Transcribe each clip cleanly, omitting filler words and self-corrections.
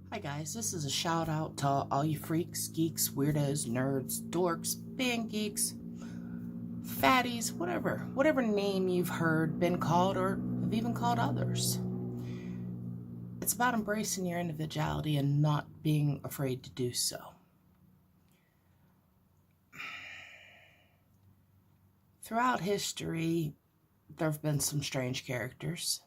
Hi guys, this is a shout out to all you freaks, geeks, weirdos, nerds, dorks, band geeks, fatties, whatever name you've heard, been called, or have even called others. It's about embracing your individuality and not being afraid to do so. Throughout history, there have been some strange characters.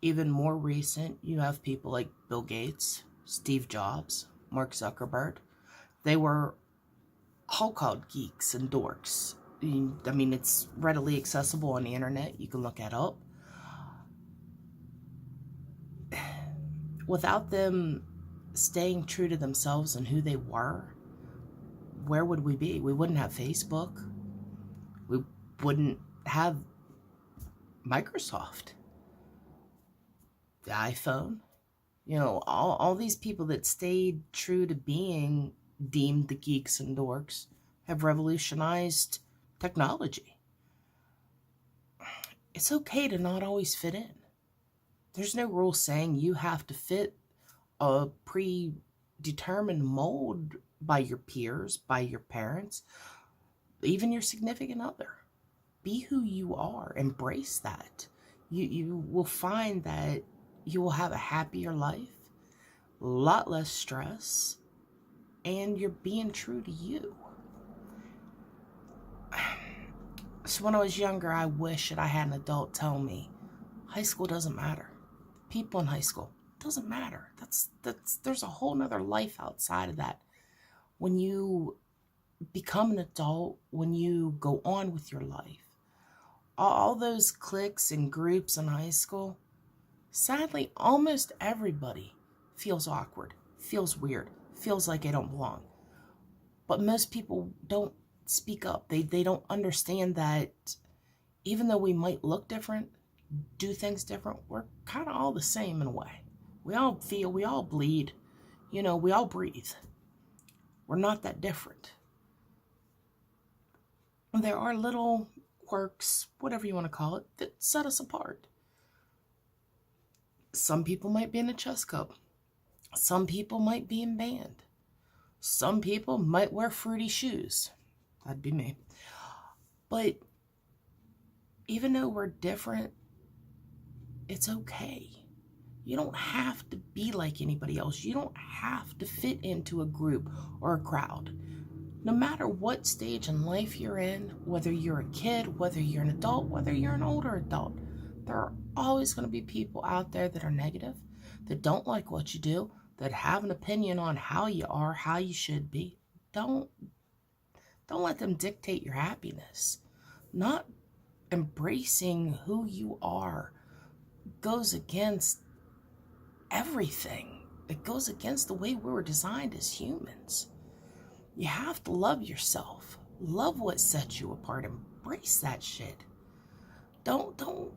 Even more recent, you have people like Bill Gates, Steve Jobs, Mark Zuckerberg. They were all called geeks and dorks. I mean, it's readily accessible on the internet. You can look it up. Without them staying true to themselves and who they were, where would we be? We wouldn't have Facebook. We wouldn't have Microsoft, the iPhone. All these people that stayed true to being deemed the geeks and dorks have revolutionized technology. It's okay to not always fit in. There's no rule saying you have to fit a predetermined mold by your peers, by your parents, even your significant other. Be who you are. Embrace that. You will find that you will have a happier life, a lot less stress, and you're being true to you. So when I was younger, I wish that I had an adult tell me, high school doesn't matter. People in high school, doesn't matter. There's a whole nother life outside of that. When you become an adult, when you go on with your life, all those cliques and groups in high school, sadly, almost everybody feels awkward, feels weird, feels like they don't belong. But most people don't speak up. They don't understand that even though we might look different, do things different, we're kind of all the same in a way. We all feel, we all bleed, we all breathe. We're not that different. There are little quirks, whatever you want to call it, that set us apart. Some people might be in a chess club. Some people might be in band. Some people might wear fruity shoes. That'd be me. But even though we're different, it's okay. You don't have to be like anybody else. You don't have to fit into a group or a crowd. No matter what stage in life you're in, whether you're a kid, whether you're an adult, whether you're an older adult, there are always going to be people out there that are negative, that don't like what you do, that have an opinion on how you are, how you should be. Don't let them dictate your happiness. Not embracing who you are goes against everything. It goes against the way we were designed as humans. You have to love yourself. Love what sets you apart. Embrace that shit. Don't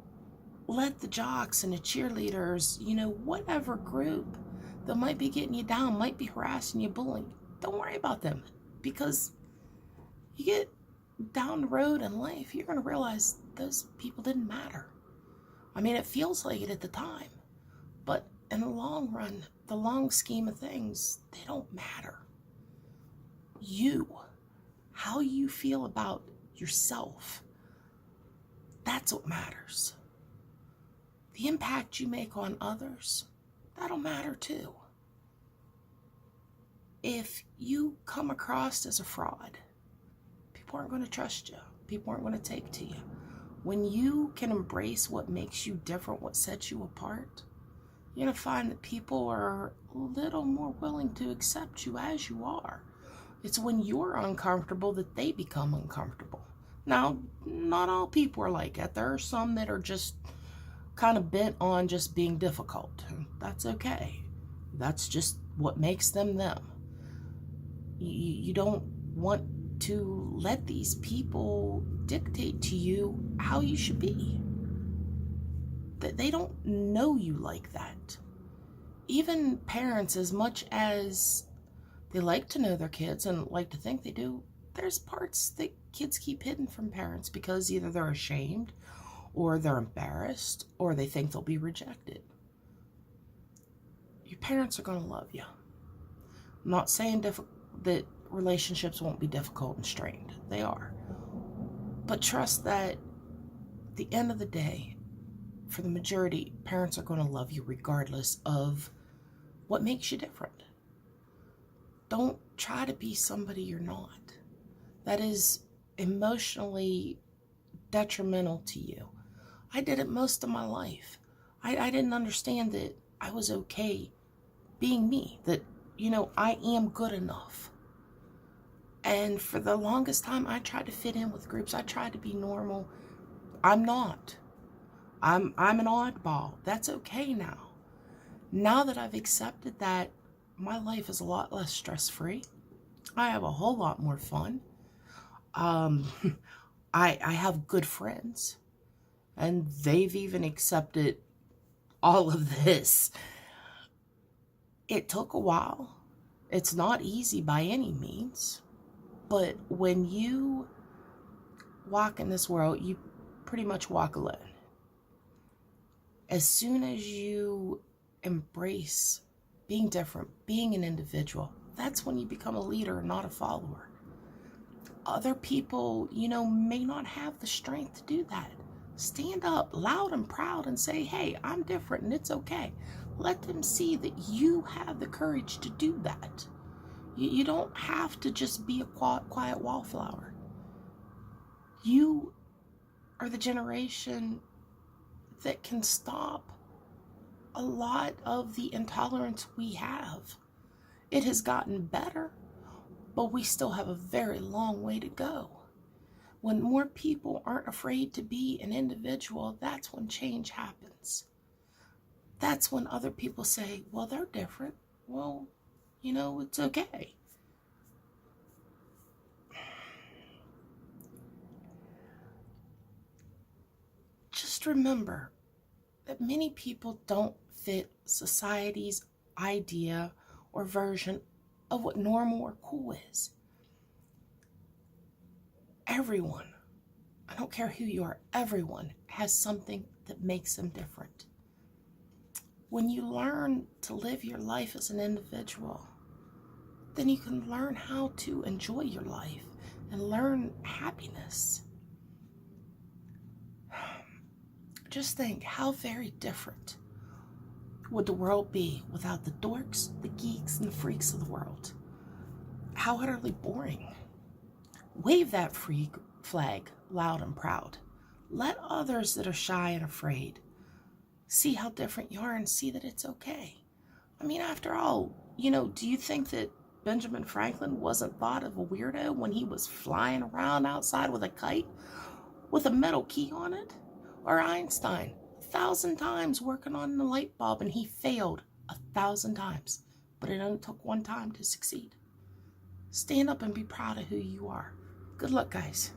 let the jocks and the cheerleaders, whatever group that might be getting you down, might be harassing you, bullying. Don't worry about them, because you get down the road in life, you're going to realize those people didn't matter. I mean, it feels like it at the time, but in the long run, the long scheme of things, they don't matter. How you feel about yourself, that's what matters. The impact you make on others, that'll matter too. If you come across as a fraud, people aren't going to trust you. People aren't going to take to you. When you can embrace what makes you different, what sets you apart, you're going to find that people are a little more willing to accept you as you are. It's when you're uncomfortable that they become uncomfortable. Now, not all people are like that. There are some that are just kind of bent on just being difficult. That's okay. That's just what makes them them. You don't want to let these people dictate to you how you should be. That they don't know you like that. Even parents, as much as they like to know their kids and like to think they do, there's parts that kids keep hidden from parents because either they're ashamed or they're embarrassed or they think they'll be rejected. your parents are going to love you. I'm not saying that relationships won't be difficult and strained. They are. But trust that at the end of the day, for the majority, parents are going to love you regardless of what makes you different. Don't try to be somebody you're not. That is emotionally detrimental to you. I did it most of my life. I didn't understand that I was okay being me, that, I am good enough. And for the longest time, I tried to fit in with groups. I tried to be normal. I'm not. I'm an oddball. That's okay now. Now that I've accepted that, my life is a lot less stress-free. I have a whole lot more fun. I have good friends, and they've even accepted all of this. It took a while. It's not easy by any means, but when you walk in this world, you pretty much walk alone. As soon as you embrace being different, being an individual, that's when you become a leader, not a follower. Other people, may not have the strength to do that. Stand up loud and proud and say, hey, I'm different and it's okay. Let them see that you have the courage to do that. You don't have to just be a quiet wallflower. You are the generation that can stop a lot of the intolerance we have. It has gotten better, but we still have a very long way to go. When more people aren't afraid to be an individual, that's when change happens. That's when other people say, well, they're different. Well, it's okay. Just remember that many people don't fit society's idea or version of what normal or cool is. Everyone, I don't care who you are, everyone has something that makes them different. When you learn to live your life as an individual, then you can learn how to enjoy your life and learn happiness. Just think how very different would the world be without the dorks, the geeks, and the freaks of the world. How utterly boring. Wave that freak flag loud and proud. Let others that are shy and afraid see how different you are and see that it's okay. I mean, after all, do you think that Benjamin Franklin wasn't thought of a weirdo when he was flying around outside with a kite with a metal key on it? Or Einstein, 1,000 times working on the light bulb and he failed 1,000 times, but it only took one time to succeed. Stand up and be proud of who you are. Good luck, guys.